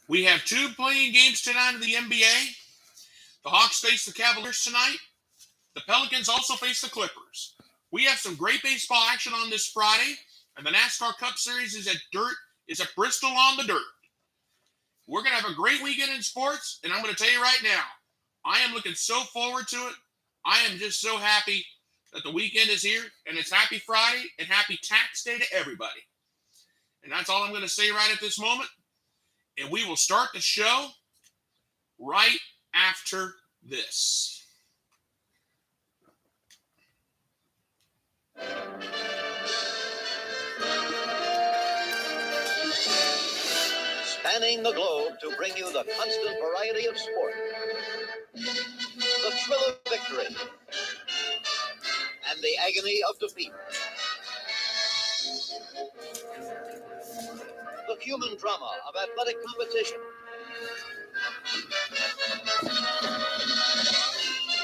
We have two playing games tonight in the NBA. The Hawks face the Cavaliers tonight. The Pelicans also face the Clippers. We have some great baseball action on this Friday, and the NASCAR Cup Series is at Bristol on the dirt. We're going to have a great weekend in sports, and I'm going to tell you right now, I am looking so forward to it. I am just so happy that the weekend is here, and it's happy Friday and happy tax day to everybody. And that's all I'm going to say right at this moment. And we will start the show right after this. Spanning the globe to bring you the constant variety of sport, the thrill of victory, and the agony of defeat. The human drama of athletic competition.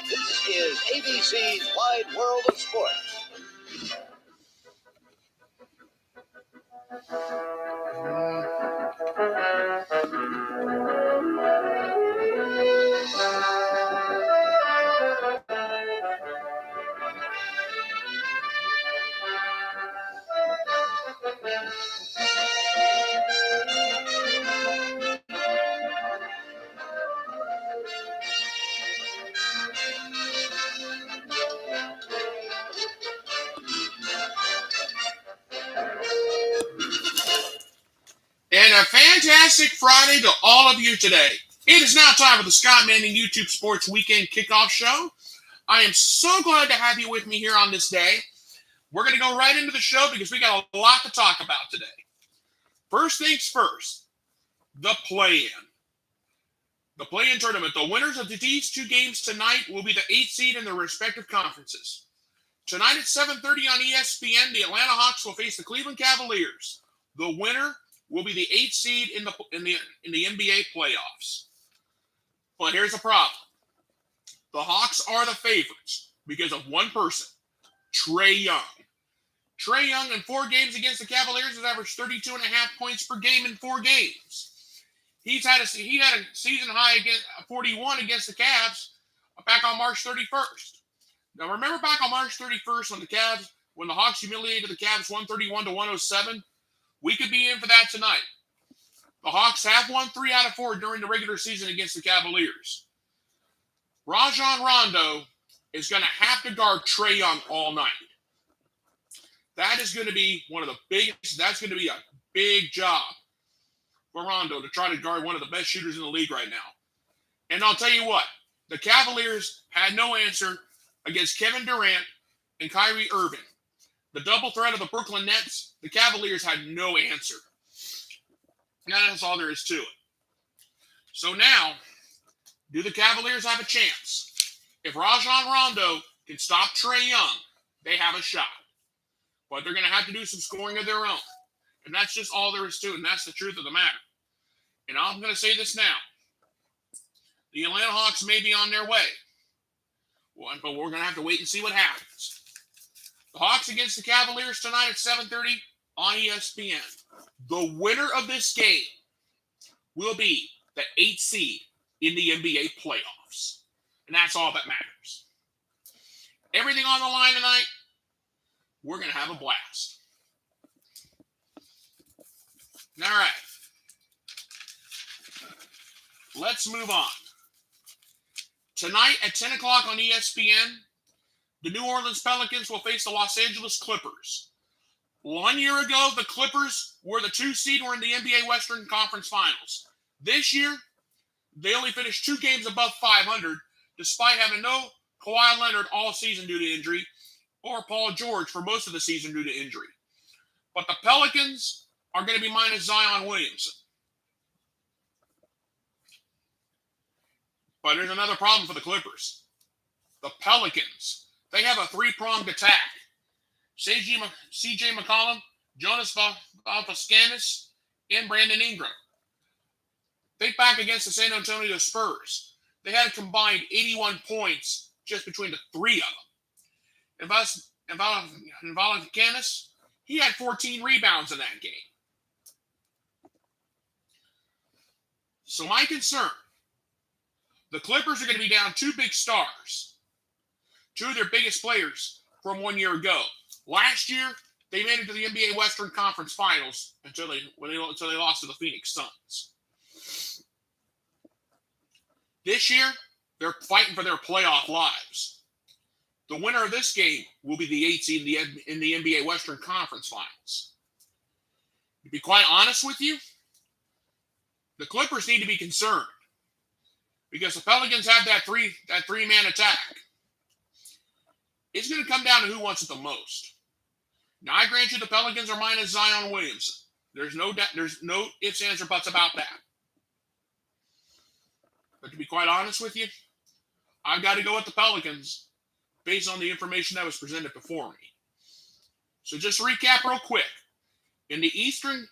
This is ABC's Wide World of Sports. And a fantastic Friday to all of you today. It is now time for the Scott Manning YouTube Sports Weekend Kickoff Show. I am so glad to have you with me here on this day. We're going to go right into the show because we got a lot to talk about today. First things first, the play-in. The play-in tournament. The winners of these two games tonight will be the 8th seed in their respective conferences. Tonight at 7:30 on ESPN, the Atlanta Hawks will face the Cleveland Cavaliers. The winner will be the 8th seed in the NBA playoffs. But here's the problem. The Hawks are the favorites because of one person, Trae Young. Trae Young in 4 games against the Cavaliers has averaged 32.5 points per game in 4 games. He had a season high against 41 against the Cavs back on March 31st. Now remember back on March 31st when the Hawks humiliated the Cavs 131-107? We could be in for that tonight. The Hawks have won 3 out of 4 during the regular season against the Cavaliers. Rajon Rondo is going to have to guard Trae Young all night. That is going to be that's going to be a big job for Rondo to try to guard one of the best shooters in the league right now. And I'll tell you what, the Cavaliers had no answer against Kevin Durant and Kyrie Irving. The double threat of the Brooklyn Nets, the Cavaliers had no answer. And that's all there is to it. So now, do the Cavaliers have a chance? If Rajon Rondo can stop Trae Young, they have a shot. But they're going to have to do some scoring of their own. And that's just all there is to it, and that's the truth of the matter. And I'm going to say this now. The Atlanta Hawks may be on their way. But we're going to have to wait and see what happens. The Hawks against the Cavaliers tonight at 7:30 on ESPN. The winner of this game will be the 8th seed in the NBA playoffs. And that's all that matters. Everything on the line tonight, we're going to have a blast. All right. Let's move on. Tonight at 10 o'clock on ESPN, the New Orleans Pelicans will face the Los Angeles Clippers. 1 year ago, the Clippers were the 2 seed, were in the NBA Western Conference Finals. This year, they only finished 2 games above 500, despite having no Kawhi Leonard all season due to injury, or Paul George for most of the season due to injury. But the Pelicans are going to be minus Zion Williamson. But there's another problem for the Clippers. The Pelicans, they have a 3-pronged attack. C.J. McCollum, Jonas Valanciunas, and Brandon Ingram. Think back against the San Antonio Spurs. They had a combined 81 points just between the 3 of them. And Valanciunas, he had 14 rebounds in that game. So my concern, the Clippers are going to be down two big stars, two of their biggest players from 1 year ago. Last year, they made it to the NBA Western Conference Finals until they lost to the Phoenix Suns. This year, they're fighting for their playoff lives. The winner of this game will be the 8th seed in the NBA Western Conference Finals. To be quite honest with you, the Clippers need to be concerned because the Pelicans have that three-man attack. It's going to come down to who wants it the most. Now, I grant you the Pelicans are minus Zion Williamson. There's no ifs, ands, or buts about that. But to be quite honest with you, I've got to go with the Pelicans based on the information that was presented before me. So just to recap real quick. In the Eastern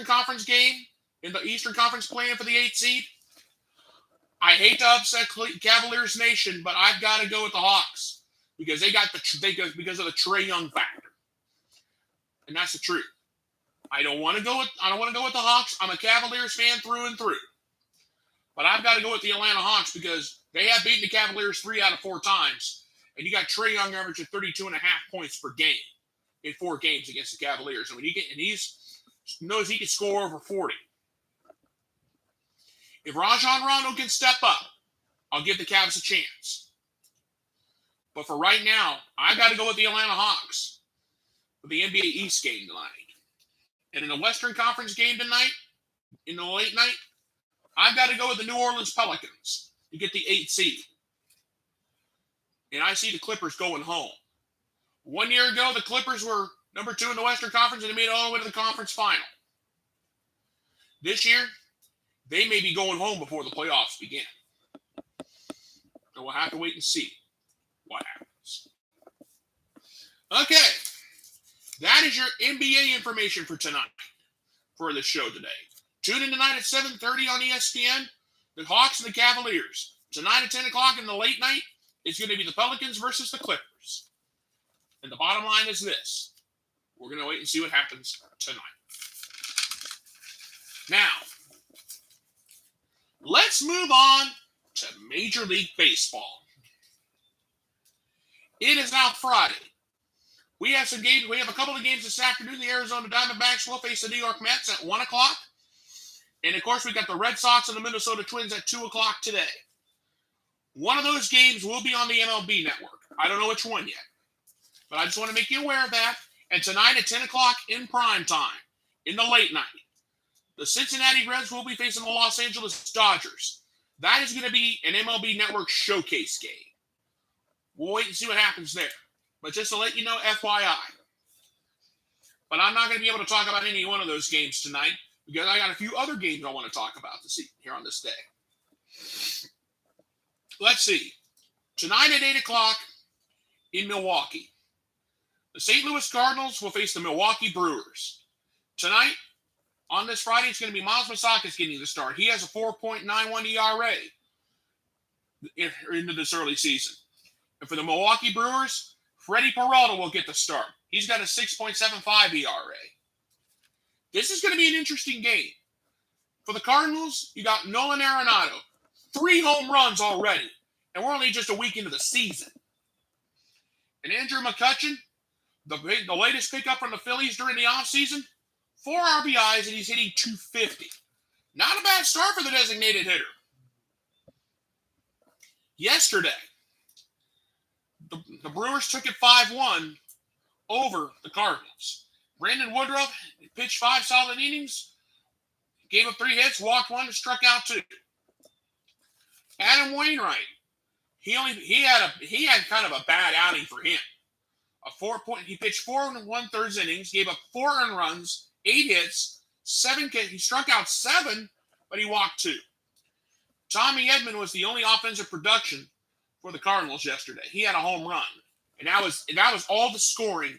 Conference game, in the Eastern Conference play-in for the 8th seed, I hate to upset Cavaliers Nation, but I've got to go with the Hawks because because of the Trae Young factor, and that's the truth. I don't want to go with the Hawks. I'm a Cavaliers fan through and through, but I've got to go with the Atlanta Hawks because they have beaten the Cavaliers 3 out of 4 times, and you got Trae Young averaging 32.5 points per game in 4 games against the Cavaliers. I mean, he knows he can score over 40. If Rajon Rondo can step up, I'll give the Cavs a chance. But for right now, I got to go with the Atlanta Hawks for the NBA East game tonight. And in the Western Conference game tonight, in the late night, I've got to go with the New Orleans Pelicans to get the 8th seed. And I see the Clippers going home. 1 year ago, the Clippers were number 2 in the Western Conference, and they made it all the way to the conference final. This year, they may be going home before the playoffs begin. So we'll have to wait and see what happens. Okay. That is your NBA information for tonight, for the show today. Tune in tonight at 7:30 on ESPN, the Hawks and the Cavaliers. Tonight at 10 o'clock in the late night, it's going to be the Pelicans versus the Clippers. And the bottom line is this. We're going to wait and see what happens tonight. Now, let's move on to Major League Baseball. It is now Friday. We have some games. We have a couple of games this afternoon. The Arizona Diamondbacks will face the New York Mets at 1 o'clock. And, of course, we got the Red Sox and the Minnesota Twins at 2 o'clock today. One of those games will be on the MLB network. I don't know which one yet. But I just want to make you aware of that. And tonight at 10 o'clock in prime time, in the late night, the Cincinnati Reds will be facing the Los Angeles Dodgers. That is going to be an MLB Network showcase game. We'll wait and see what happens there. But just to let you know, FYI. But I'm not going to be able to talk about any one of those games tonight because I got a few other games I want to talk about this evening here on this day. Let's see. Tonight at 8 o'clock in Milwaukee, the St. Louis Cardinals will face the Milwaukee Brewers. Tonight, on this Friday, it's going to be Miles Moustakas getting the start. He has a 4.91 ERA into this early season. And for the Milwaukee Brewers, Freddie Peralta will get the start. He's got a 6.75 ERA. This is going to be an interesting game. For the Cardinals, you got Nolan Arenado. 3 home runs already. And we're only just a week into the season. And Andrew McCutchen, the latest pickup from the Phillies during the offseason, 4 RBIs, and he's hitting .250. Not a bad start for the designated hitter. Yesterday, the Brewers took it 5-1 over the Cardinals. Brandon Woodruff pitched 5 solid innings, gave up 3 hits, walked 1, and struck out 2. Adam Wainwright, he had kind of a bad outing for him. He pitched 4 1/3 innings, gave up 4 earned runs, 8 hits, 7 K. He struck out 7, but he walked 2. Tommy Edman was the only offensive production for the Cardinals yesterday. He had a home run, and that was all the scoring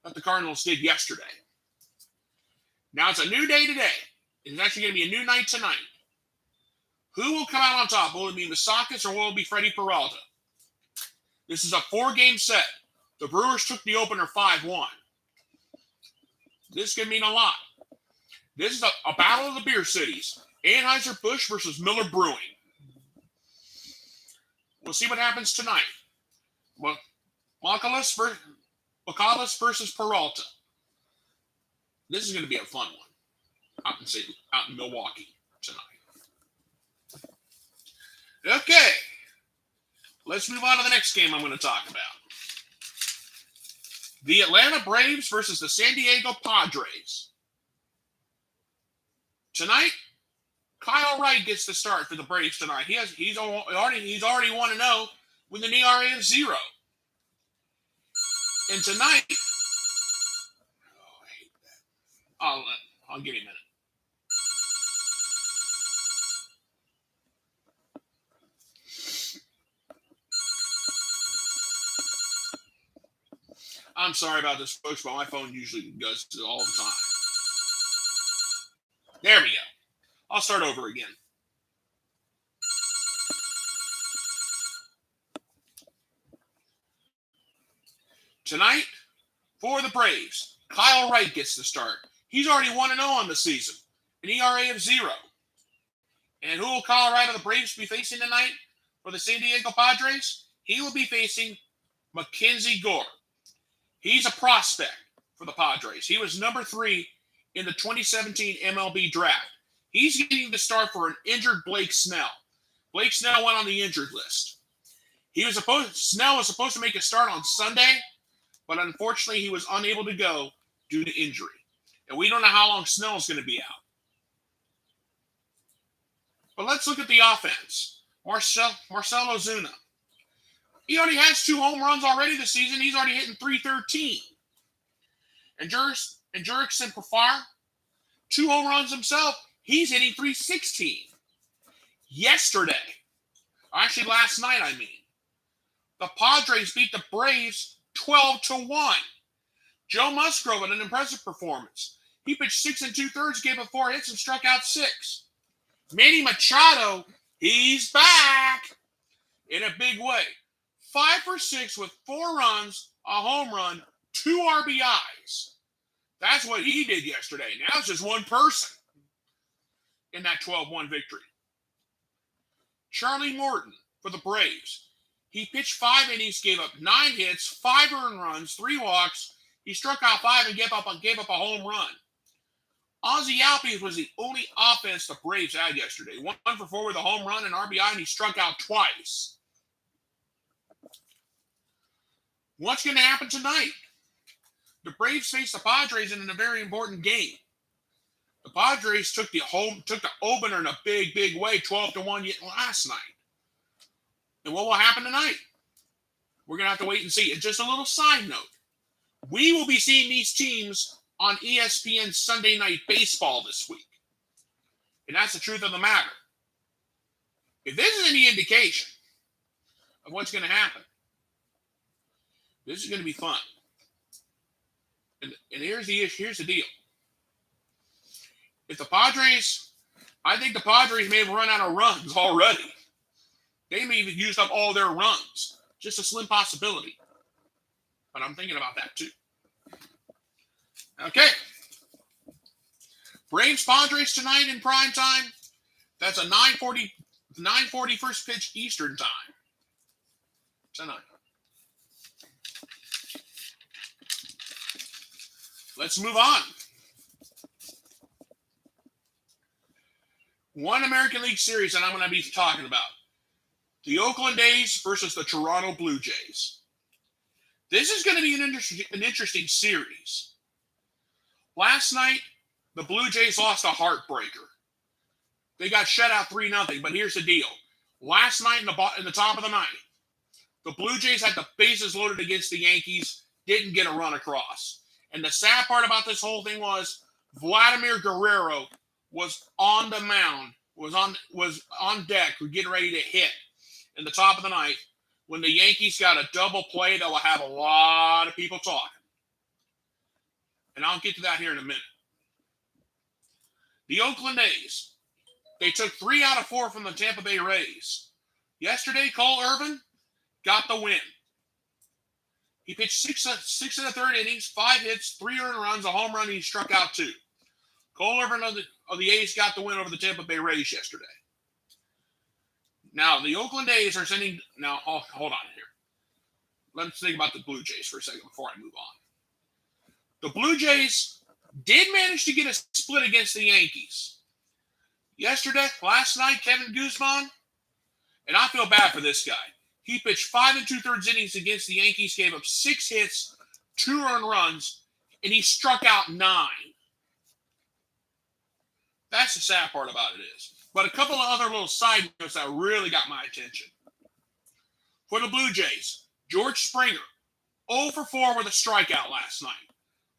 that the Cardinals did yesterday. Now it's a new day today. It's actually going to be a new night tonight. Who will come out on top? Will it be Moustakas or will it be Freddie Peralta? This is a 4-game set. The Brewers took the opener 5-1. This could mean a lot. This is a battle of the beer cities. Anheuser-Busch versus Miller Brewing. We'll see what happens tonight. Well, Macalis versus Peralta. This is going to be a fun one out in Milwaukee tonight. Okay, let's move on to the next game I'm going to talk about. The Atlanta Braves versus the San Diego Padres. Tonight, Kyle Wright gets the start for the Braves tonight. He's already 1-0 with an ERA of 0. And tonight, I hate that. I'll give you a minute. I'm sorry about this, folks, but my phone usually does it all the time. There we go. I'll start over again. Tonight, for the Braves, Kyle Wright gets the start. He's already 1-0 on the season, an ERA of 0. And who will Kyle Wright of the Braves be facing tonight for the San Diego Padres? He will be facing Mackenzie Gore. He's a prospect for the Padres. He was number 3 in the 2017 MLB draft. He's getting the start for an injured Blake Snell. Blake Snell went on the injured list. Snell was supposed to make a start on Sunday, but unfortunately he was unable to go due to injury. And we don't know how long Snell is going to be out. But let's look at the offense. Marcell Ozuna. He already has 2 home runs already this season. He's already hitting .313. And Jurickson Profar, 2 home runs himself. He's hitting .316. Yesterday, actually last night, the Padres beat the Braves 12-1. Joe Musgrove had an impressive performance. He pitched 6 2/3, gave up 4 hits, and struck out 6. Manny Machado, he's back in a big way. 5 for 6 with 4 runs, a home run, 2 RBIs. That's what he did yesterday. Now it's just one person in that 12-1 victory. Charlie Morton for the Braves. He pitched 5 innings, gave up 9 hits, 5 earned runs, 3 walks. He struck out 5 and gave up a home run. Ozzie Albies was the only offense the Braves had yesterday. 1 for 4 with a home run and RBI, and he struck out twice. What's going to happen tonight? The Braves face the Padres in a very important game. The Padres took the opener in a big way, 12-1 last night. And what will happen tonight? We're going to have to wait and see. And just a little side note. We will be seeing these teams on ESPN Sunday Night Baseball this week. And that's the truth of the matter. If this is any indication of what's going to happen, this is going to be fun. And here's the deal. If the Padres, I think the Padres may have run out of runs already. They may have used up all their runs. Just a slim possibility. But I'm thinking about that too. Okay. Braves Padres tonight in prime time. That's a 9:40 first pitch Eastern time. Tonight. Let's move on. One American League Series that I'm going to be talking about. The Oakland A's versus the Toronto Blue Jays. This is going to be an interesting series. Last night, the Blue Jays lost a heartbreaker. They got shut out 3-0, but here's the deal. Last night in the top of the ninth, the Blue Jays had the bases loaded against the Yankees, didn't get a run across. And the sad part about this whole thing was Vladimir Guerrero was on the mound, was on deck, getting ready to hit in the top of the ninth when the Yankees got a double play that will have a lot of people talking. And I'll get to that here in a minute. The Oakland A's, they took 3 out of 4 from the Tampa Bay Rays. Yesterday, Cole Irvin got the win. He pitched 6 1/3 innings, 5 hits, 3 earned runs, a home run, and he struck out 2. Cole Irvin of the A's got the win over the Tampa Bay Rays yesterday. Now, the Oakland A's are sending... Now, hold on here. Let's think about the Blue Jays for a second before I move on. The Blue Jays did manage to get a split against the Yankees. Last night, Kevin Guzman, and I feel bad for this guy. He pitched 5 2/3 innings against the Yankees, gave up 6 hits, 2 earned runs, and he struck out 9. That's the sad part about it is. But a couple of other little side notes that really got my attention. For the Blue Jays, George Springer, 0 for 4 with a strikeout last night.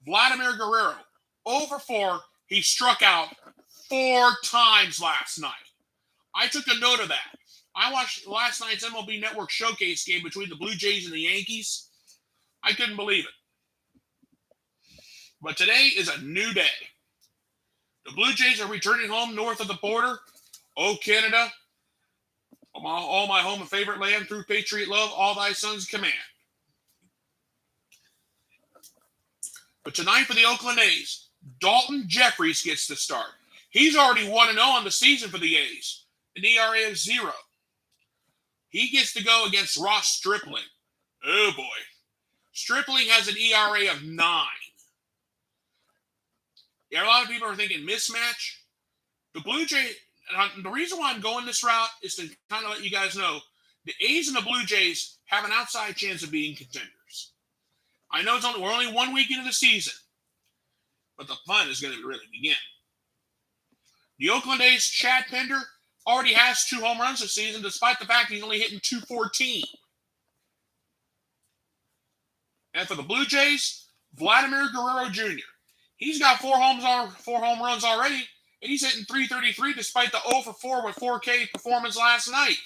Vladimir Guerrero, 0 for 4. He struck out 4 times last night. I took a note of that. I watched last night's MLB Network Showcase game between the Blue Jays and the Yankees. I couldn't believe it. But today is a new day. The Blue Jays are returning home north of the border. Oh, Canada, all my home and favorite land, through patriot love, all thy sons command. But tonight for the Oakland A's, Dalton Jeffries gets the start. He's already 1-0 on the season for the A's, an ERA of 0. He gets to go against Ross Stripling. Oh, boy. Stripling has an ERA of 9. Yeah, a lot of people are thinking mismatch. The Blue Jays, the reason why I'm going this route is to kind of let you guys know the A's and the Blue Jays have an outside chance of being contenders. I know we're only 1 week into the season, but the fun is going to really begin. The Oakland A's Chad Pinder already has 2 home runs this season, despite the fact he's only hitting .214. And for the Blue Jays, Vladimir Guerrero Jr. He's got 4 home runs already, and he's hitting .333 despite the 0 for 4 with 4K performance last night.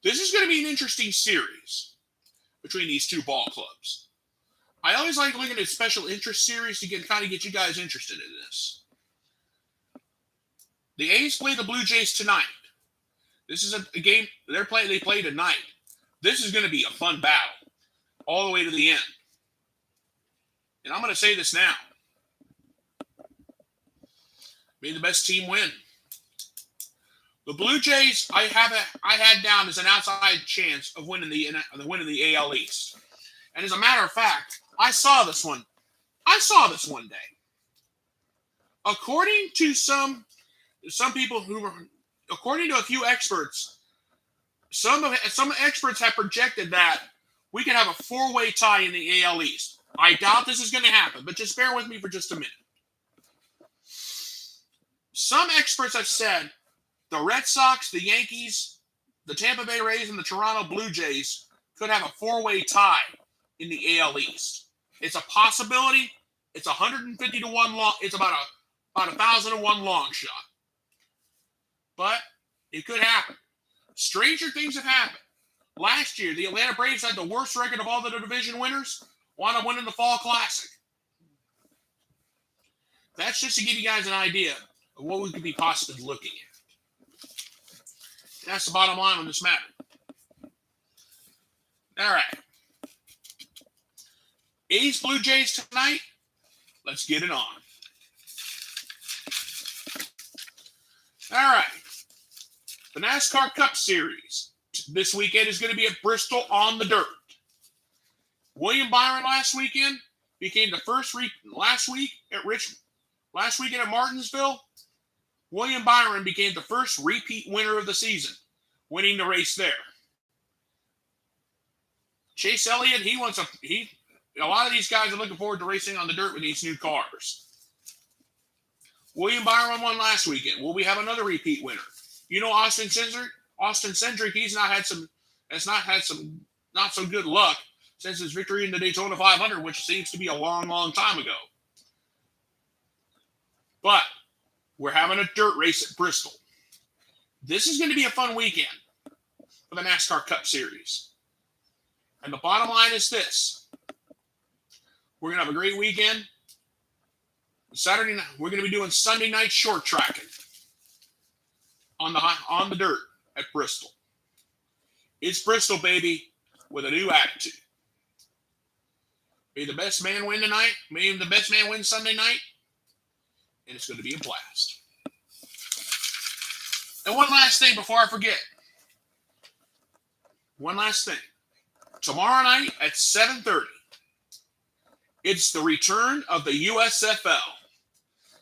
This is going to be an interesting series between these 2 ball clubs. I always like looking at special interest series to kind of get you guys interested in this. The A's play the Blue Jays tonight. This is a game they play tonight. This is going to be a fun battle all the way to the end. And I'm going to say this now. May the best team win. The Blue Jays, I had down as an outside chance of winning the AL East. And as a matter of fact, I saw this one day. According to some people according to a few experts, some experts have projected that we could have a 4-way tie in the AL East. I doubt this is going to happen, but just bear with me for just a minute. Some experts have said the Red Sox, the Yankees, the Tampa Bay Rays, and the Toronto Blue Jays could have a 4-way tie in the AL East. It's a possibility. It's 150 to 1 long. It's about 1,000 to 1 long shot. But it could happen. Stranger things have happened. Last year, the Atlanta Braves had the worst record of all the division winners, wound up winning the Fall Classic. That's just to give you guys an idea of what we could be possibly looking at. That's the bottom line on this matter. All right. A's Blue Jays tonight. Let's get it on. All right. The NASCAR Cup Series this weekend is going to be at Bristol on the dirt. William Byron last weekend became the first last weekend at Martinsville. William Byron became the first repeat winner of the season, winning the race there. Chase Elliott, a lot of these guys are looking forward to racing on the dirt with these new cars. William Byron won last weekend. Will we have another repeat winner? You know Austin Cindric, he's not had some not so good luck since his victory in the Daytona 500, which seems to be a long, long time ago. But we're having a dirt race at Bristol. This is going to be a fun weekend for the NASCAR Cup Series. And the bottom line is this. We're going to have a great weekend. Saturday night, we're going to be doing Sunday night short tracking on the dirt at Bristol. It's Bristol, baby, with a new attitude. May the best man win tonight. May the best man win Sunday night. And it's going to be a blast. And one last thing before I forget. One last thing. Tomorrow night at 7:30, it's the return of the USFL.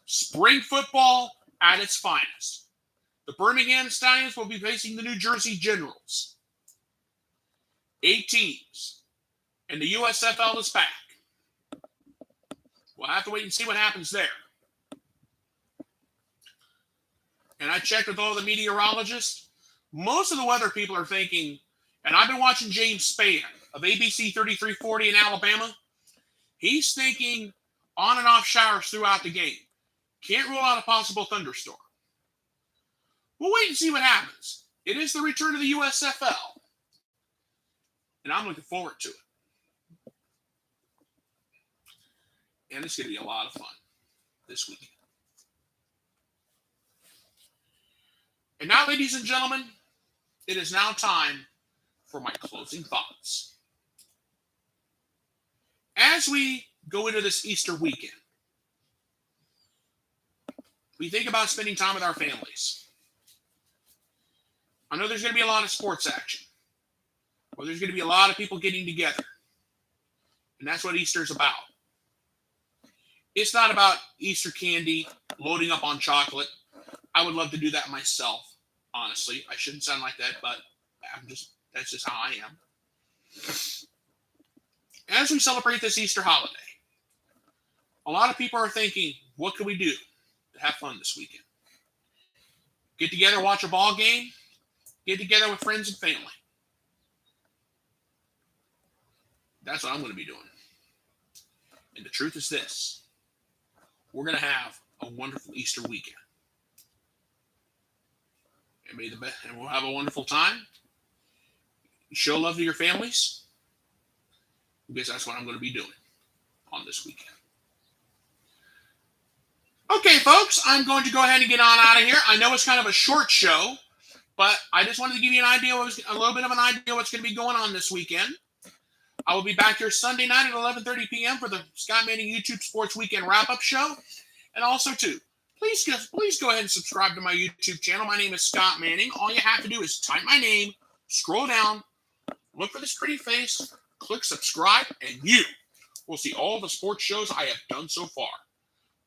Spring football at its finest. The Birmingham Stallions will be facing the New Jersey Generals. 8 teams. And the USFL is back. We'll have to wait and see what happens there. And I checked with all the meteorologists. Most of the weather people are thinking, and I've been watching James Spann of ABC 3340 in Alabama. He's thinking on and off showers throughout the game. Can't rule out a possible thunderstorm. We'll wait and see what happens. It is the return of the USFL. And I'm looking forward to it. And it's going to be a lot of fun this weekend. And now, ladies and gentlemen, it is now time for my closing thoughts. As we go into this Easter weekend, we think about spending time with our families. I know there's going to be a lot of sports action, or there's going to be a lot of people getting together. And that's what Easter is about. It's not about Easter candy, loading up on chocolate. I would love to do that myself, honestly. I shouldn't sound like that, but that's just how I am. As we celebrate this Easter holiday, a lot of people are thinking, what can we do to have fun this weekend? Get together, watch a ball game, get together with friends and family. That's what I'm going to be doing. And the truth is this. We're going to have a wonderful Easter weekend. And we'll have a wonderful time. Show love to your families. Because that's what I'm going to be doing on this weekend. Okay, folks, I'm going to go ahead and get on out of here. I know it's kind of a short show, but I just wanted to give you a little bit of an idea what's going to be going on this weekend. I will be back here Sunday night at 11:30 p.m. for the Scott Manning YouTube Sports Weekend Wrap-Up Show. And also, too, please go ahead and subscribe to my YouTube channel. My name is Scott Manning. All you have to do is type my name, scroll down, look for this pretty face, click subscribe, and you will see all the sports shows I have done so far.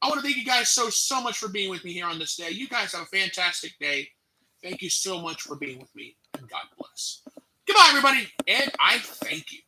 I want to thank you guys so much for being with me here on this day. You guys have a fantastic day. Thank you so much for being with me, and God bless. Goodbye, everybody, and I thank you.